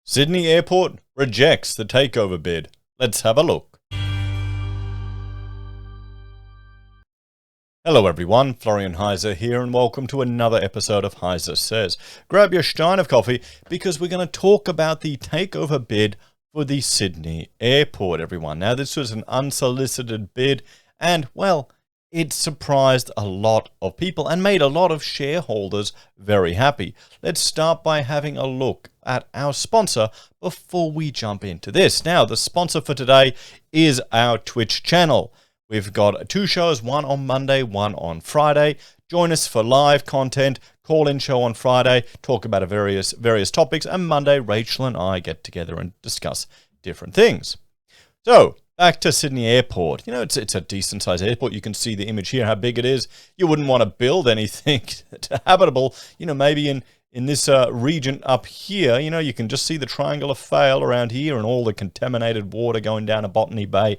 Sydney Airport rejects the takeover bid. Let's have a look. Hello everyone, Florian.heise here and welcome to another episode of HeiseSays. Grab your stein of coffee because we're going to talk about the takeover bid for the Sydney Airport, everyone. Now this was an unsolicited bid and, well, it surprised a lot of people and made a lot of shareholders very happy. Let's start by having a look at our sponsor before we jump into this. Now, the sponsor for today is our Twitch channel. We've got two shows, one on Monday, one on Friday. Join us for live content, call-in show on Friday, talk about various topics, and Monday, Rachel and I get together and discuss different things. So, back to Sydney Airport. You know, it's a decent-sized airport. You can see the image here, how big it is. You wouldn't want to build anything habitable. You know, maybe in this region up here, you know, you can just see the triangle of fail around here and all the contaminated water going down to Botany Bay.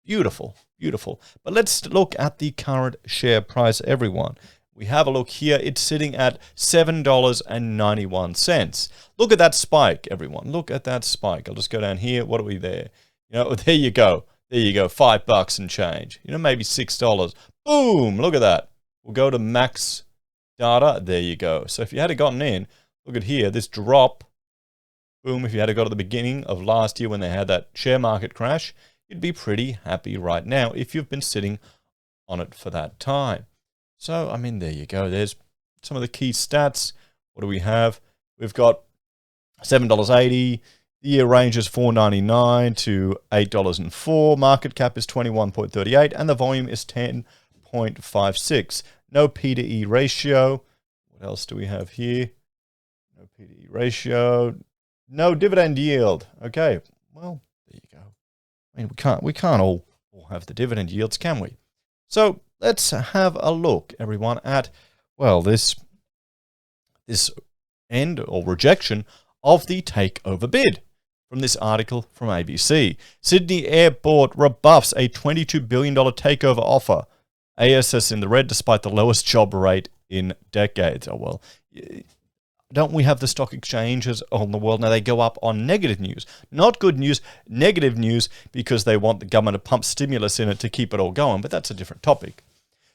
Beautiful, beautiful. But let's look at the current share price, everyone. We have a look here. It's sitting at $7.91. Look at that spike, everyone. Look at that spike. I'll just go down here. What are we there? You know, there you go. There you go. $5 and change. You know, maybe $6. Boom! Look at that. We'll go to max data. There you go. So if you had gotten in, look at here, this drop. Boom! If you had got at the beginning of last year when they had that share market crash, you'd be pretty happy right now if you've been sitting on it for that time. So, I mean, there you go. There's some of the key stats. What do we have? We've got $7.80. The year range is $4.99 to $8.04. Market cap is 21.38, and the volume is 10.56. No P to E ratio. What else do we have here? No P to E ratio. No dividend yield. Okay. Well, there you go. I mean, we can't all have the dividend yields, can we? So let's have a look, everyone, at, well, this end or rejection of the takeover bid. From this article from ABC. Sydney Airport rebuffs a $22 billion takeover offer. ASX in the red despite the lowest job rate in decades. Oh, well, don't we have the stock exchanges on the world? Now they go up on negative news. Not good news, negative news, because they want the government to pump stimulus in it to keep it all going, but that's a different topic.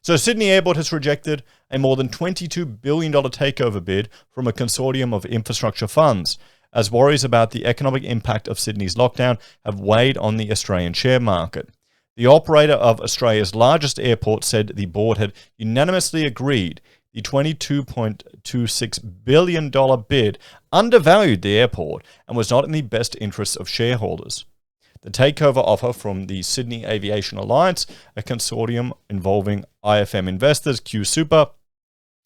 So Sydney Airport has rejected a more than $22 billion takeover bid from a consortium of infrastructure funds, as worries about the economic impact of Sydney's lockdown have weighed on the Australian share market. The operator of Australia's largest airport said the board had unanimously agreed the $22.26 billion bid undervalued the airport and was not in the best interests of shareholders. The takeover offer from the Sydney Aviation Alliance, a consortium involving IFM investors, Q Super,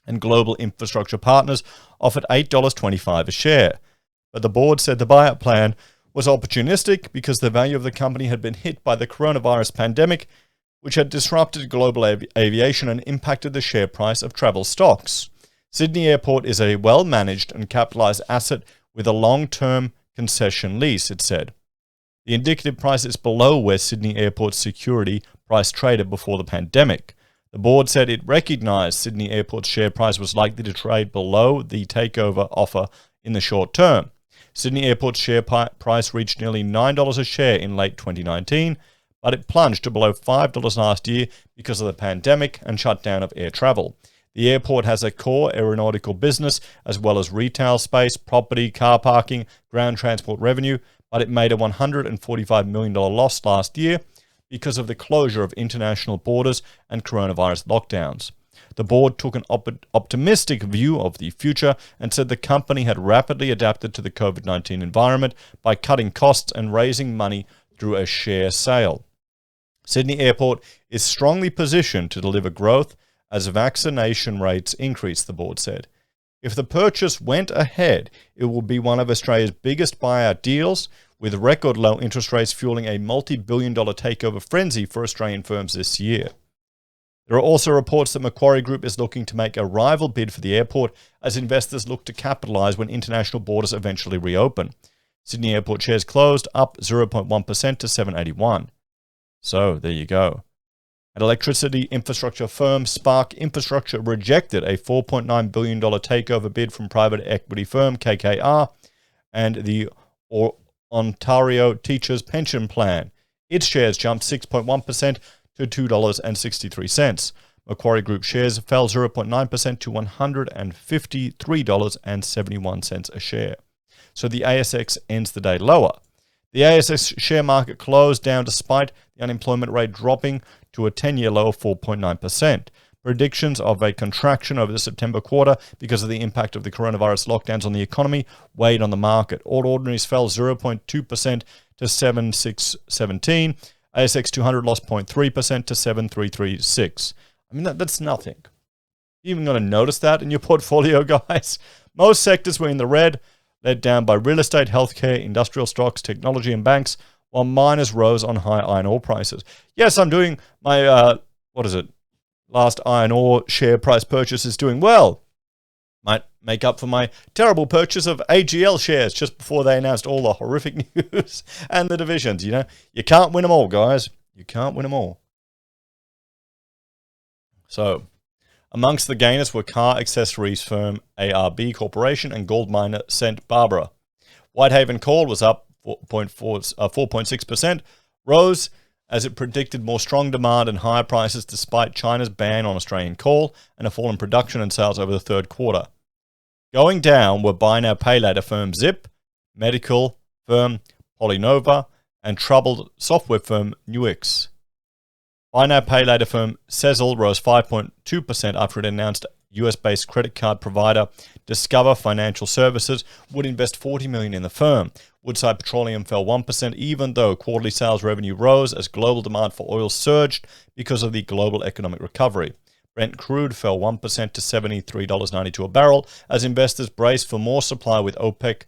and global infrastructure partners, offered $8.25 a share. But the board said the buyout plan was opportunistic because the value of the company had been hit by the coronavirus pandemic, which had disrupted global aviation and impacted the share price of travel stocks. Sydney Airport is a well-managed and capitalized asset with a long-term concession lease, it said. The indicative price is below where Sydney Airport's security price traded before the pandemic. The board said it recognized Sydney Airport's share price was likely to trade below the takeover offer in the short term. Sydney Airport's share price reached nearly $9 a share in late 2019, but it plunged to below $5 last year because of the pandemic and shutdown of air travel. The airport has a core aeronautical business as well as retail space, property, car parking, ground transport revenue, but it made a $145 million loss last year because of the closure of international borders and coronavirus lockdowns. The board took an optimistic view of the future and said the company had rapidly adapted to the COVID-19 environment by cutting costs and raising money through a share sale. Sydney Airport is strongly positioned to deliver growth as vaccination rates increase, the board said. If the purchase went ahead, it will be one of Australia's biggest buyout deals, with record low interest rates fueling a multi-billion-dollar takeover frenzy for Australian firms this year. There are also reports that Macquarie Group is looking to make a rival bid for the airport as investors look to capitalise when international borders eventually reopen. Sydney Airport shares closed up 0.1% to $7.81. So, there you go. An electricity infrastructure firm, Spark Infrastructure, rejected a $4.9 billion takeover bid from private equity firm KKR, and the or Ontario Teachers Pension Plan. Its shares jumped 6.1% to $2.63. Macquarie Group shares fell 0.9% to $153.71 a share. So the ASX ends the day lower. The ASX share market closed down despite the unemployment rate dropping to a 10-year low of 4.9%. Predictions of a contraction over the September quarter because of the impact of the coronavirus lockdowns on the economy weighed on the market. All ordinaries fell 0.2% to 7617. ASX 200 lost 0.3% to 7336. I mean, that's nothing. You even going to notice that in your portfolio, guys? Most sectors were in the red, led down by real estate, healthcare, industrial stocks, technology, and banks, while miners rose on high iron ore prices. Yes, I'm doing my, last iron ore share price purchase is doing well. Might make up for my terrible purchase of AGL shares just before they announced all the horrific news and the divisions. You know, you can't win them all, guys. You can't win them all. So, amongst the gainers were car accessories firm ARB Corporation and gold miner St. Barbara. Whitehaven Coal was up 4.6%, rose as it predicted more strong demand and higher prices despite China's ban on Australian coal and a fall in production and sales over the third quarter. Going down were buy now pay later firm Zip, medical firm Polynova, and troubled software firm Nuix. Buy now pay later firm Sezzle rose 5.2% after it announced US-based credit card provider Discover Financial Services would invest $40 million in the firm. Woodside Petroleum fell 1% even though quarterly sales revenue rose as global demand for oil surged because of the global economic recovery. Brent crude fell 1% to $73.92 a barrel as investors braced for more supply with OPEC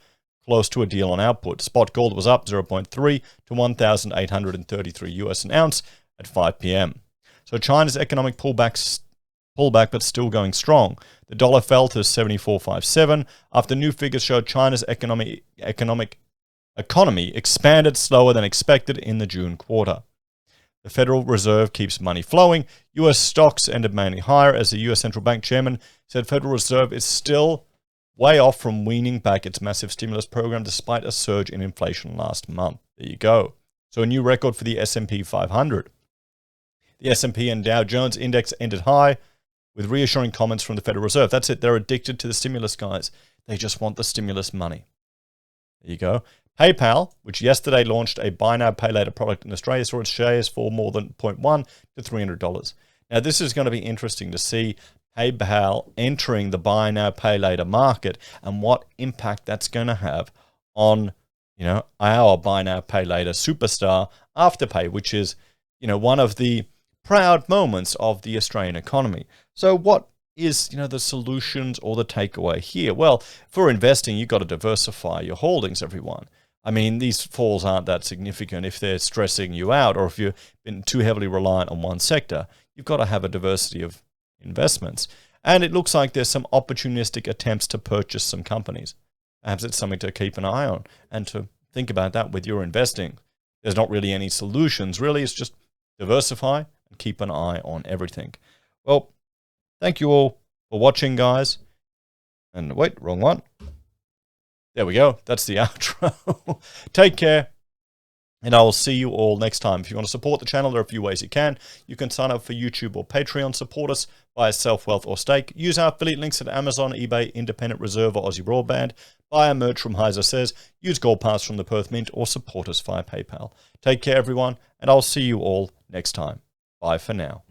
close to a deal on output. Spot gold was up 0.3 to $1,833 an ounce at 5 p.m. So China's economic pullback but still going strong. The dollar fell to 74.57 after new figures showed China's economy expanded slower than expected in the June quarter. The Federal Reserve keeps money flowing. U.S. stocks ended mainly higher as the U.S. Central Bank Chairman said Federal Reserve is still way off from weaning back its massive stimulus program despite a surge in inflation last month. There you go. So a new record for the S&P 500. The S&P and Dow Jones index ended high with reassuring comments from the Federal Reserve. That's it. They're addicted to the stimulus, guys. They just want the stimulus money. There you go. PayPal, which yesterday launched a buy now, pay later product in Australia, saw its shares fall more than 0.1 to $300. Now, this is going to be interesting to see PayPal entering the buy now, pay later market and what impact that's going to have on, our buy now, pay later superstar Afterpay, which is, one of the proud moments of the Australian economy. So what is, the solutions or the takeaway here? Well, for investing, you've got to diversify your holdings, everyone. I mean, these falls aren't that significant if they're stressing you out or if you've been too heavily reliant on one sector. You've got to have a diversity of investments. And it looks like there's some opportunistic attempts to purchase some companies. Perhaps it's something to keep an eye on and to think about that with your investing. There's not really any solutions. Really, it's just diversify and keep an eye on everything. Well, thank you all for watching, guys. And wait, wrong one. There we go. That's the outro. Take care. And I will see you all next time. If you want to support the channel, there are a few ways you can. You can sign up for YouTube or Patreon, support us via SelfWealth or Stake, use our affiliate links at Amazon, eBay, Independent Reserve, or HeiseBroadband, buy our merch from HeiseSays, use Gold Pass from the Perth Mint, or support us via PayPal. Take care, everyone, and I'll see you all next time. Bye for now.